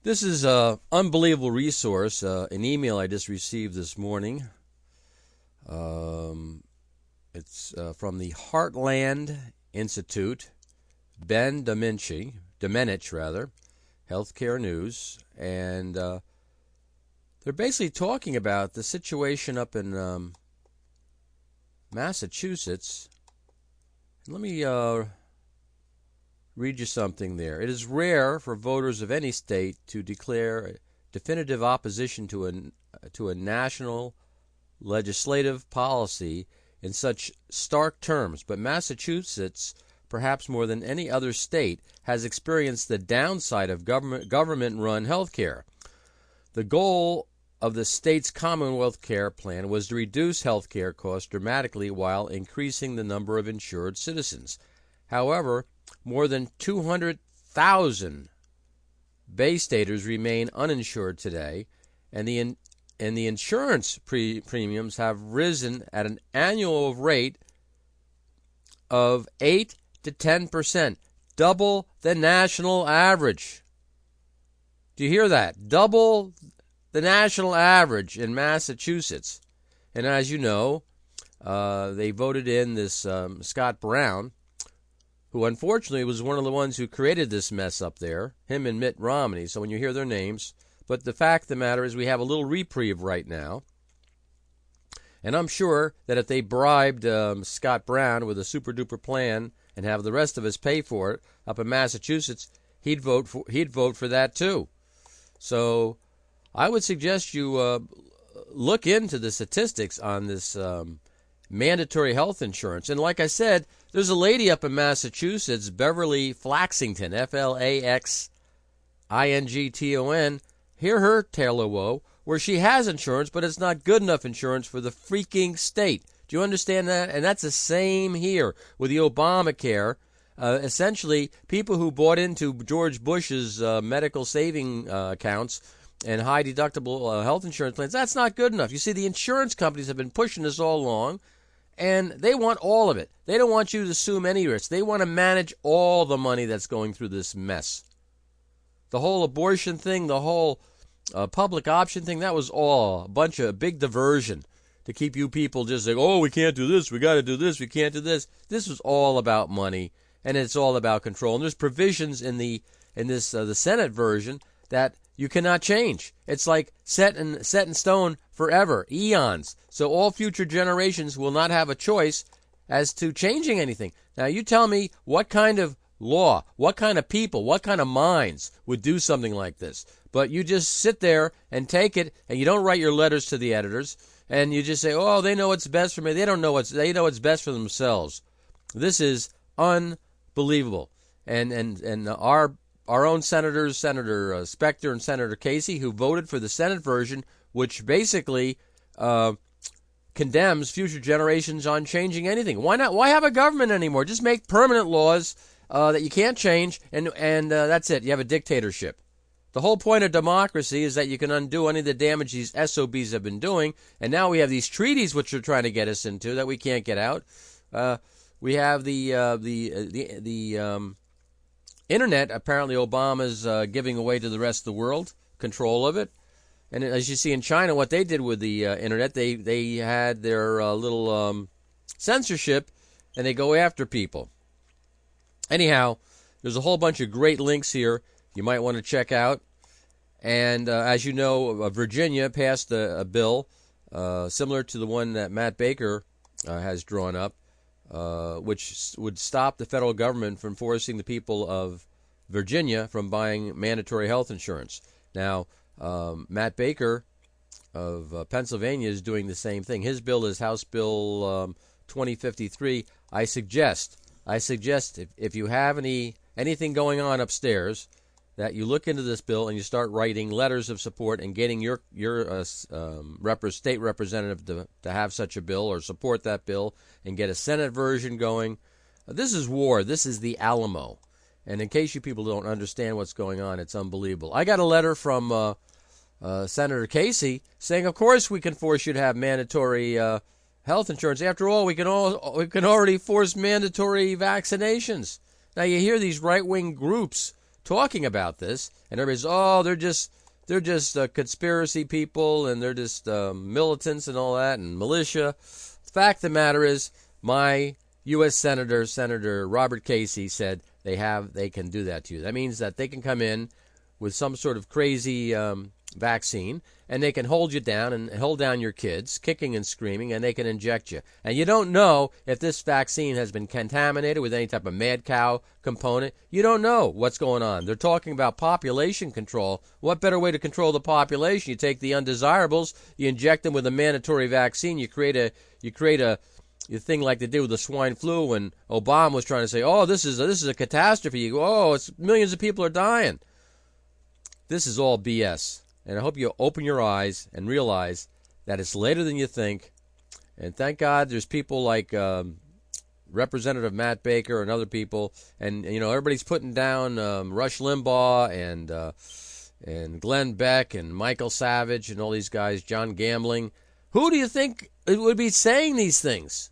This is an unbelievable resource, an email I just received this morning. It's from the Heartland Institute, Ben Domenech, Healthcare News, and they're basically talking about the situation up in Massachusetts. Let me read you something there. It is rare for voters of any state to declare definitive opposition to a national legislative policy in such stark terms, but Massachusetts, perhaps more than any other state, has experienced the downside of government-run health care. The goal of the state's Commonwealth Care Plan was to reduce health care costs dramatically while increasing the number of insured citizens. However, more than 200,000 Bay Staters remain uninsured today, and the insurance premiums have risen at an annual rate of 8 to 10%, double the national average. Do you hear that? Double the national average in Massachusetts. And as you know, they voted in this Scott Brown, who unfortunately was one of the ones who created this mess up there, him and Mitt Romney. So when you hear their names, but the fact of the matter is we have a little reprieve right now. And I'm sure that if they bribed Scott Brown with a super-duper plan and have the rest of us pay for it up in Massachusetts, he'd vote for that too. So I would suggest you look into the statistics on this mandatory health insurance. And like I said, there's a lady up in Massachusetts, Beverly Flaxington, Flaxington. Hear her tale of woe, where she has insurance, but it's not good enough insurance for the freaking state. Do you understand that? And that's the same here with the Obamacare. Essentially, people who bought into George Bush's medical saving accounts and high deductible health insurance plans, that's not good enough. You see, the insurance companies have been pushing this all along, and they want all of it. They don't want you to assume any risk. They want to manage all the money that's going through this mess. The whole abortion thing, the whole public option thing, that was all a bunch of big diversion to keep you people just like, oh, we can't do this, we got to do this, we can't do this. This was all about money, and it's all about control. And there's provisions in the Senate version that you cannot change. It's like set in stone forever, eons. So all future generations will not have a choice as to changing anything. Now you tell me what kind of law, what kind of people, what kind of minds would do something like this. But you just sit there and take it, and you don't write your letters to the editors, and you just say, oh, they know what's best for me. They know what's best for themselves. This is unbelievable. And our own senators, Senator Specter and Senator Casey, who voted for the Senate version, which basically condemns future generations on changing anything. Why not? Why have a government anymore? Just make permanent laws that you can't change, and that's it. You have a dictatorship. The whole point of democracy is that you can undo any of the damage these SOBs have been doing, and now we have these treaties which are trying to get us into that we can't get out. We have the internet. Apparently, Obama's giving away to the rest of the world control of it. And as you see in China, what they did with the internet, they had their little censorship, and they go after people. Anyhow, there's a whole bunch of great links here you might want to check out. And as you know, Virginia passed a bill similar to the one that Matt Baker has drawn up, which would stop the federal government from forcing the people of Virginia from buying mandatory health insurance. Now, Matt Baker of Pennsylvania is doing the same thing. His bill is House Bill 2053. I suggest if you have anything going on upstairs, that you look into this bill and you start writing letters of support and getting your state representative to have such a bill or support that bill and get a Senate version going. This is war. This is the Alamo. And in case you people don't understand what's going on, it's unbelievable. I got a letter from Senator Casey saying, of course we can force you to have mandatory health insurance. After all, we can already force mandatory vaccinations. Now you hear these right-wing groups talking about this, and everybody's, oh, they're just conspiracy people, and they're just militants and all that, and militia. The fact of the matter is, my U.S. Senator Robert Casey, said they can do that to you. That means that they can come in with some sort of crazy vaccine, and they can hold you down and hold down your kids, kicking and screaming, and they can inject you. And you don't know if this vaccine has been contaminated with any type of mad cow component. You don't know what's going on. They're talking about population control. What better way to control the population? You take the undesirables, you inject them with a mandatory vaccine, you create a thing like they did with the swine flu when Obama was trying to say, oh, this is a catastrophe. You go, oh, it's millions of people are dying. This is all BS. And I hope you open your eyes and realize that it's later than you think. And thank God there's people like Representative Matt Baker and other people. And, everybody's putting down Rush Limbaugh and Glenn Beck and Michael Savage and all these guys, John Gambling. Who do you think would be saying these things?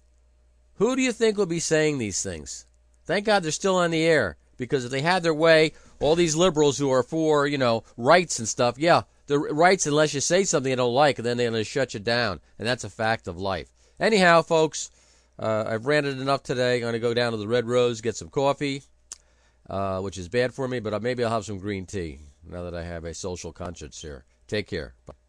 Who do you think would be saying these things? Thank God they're still on the air. Because if they had their way, all these liberals who are for, rights and stuff, yeah, the rights unless you say something they don't like, and then they're going to shut you down. And that's a fact of life. Anyhow, folks, I've ranted enough today. I'm going to go down to the Red Rose, get some coffee, which is bad for me, but maybe I'll have some green tea now that I have a social conscience here. Take care. Bye.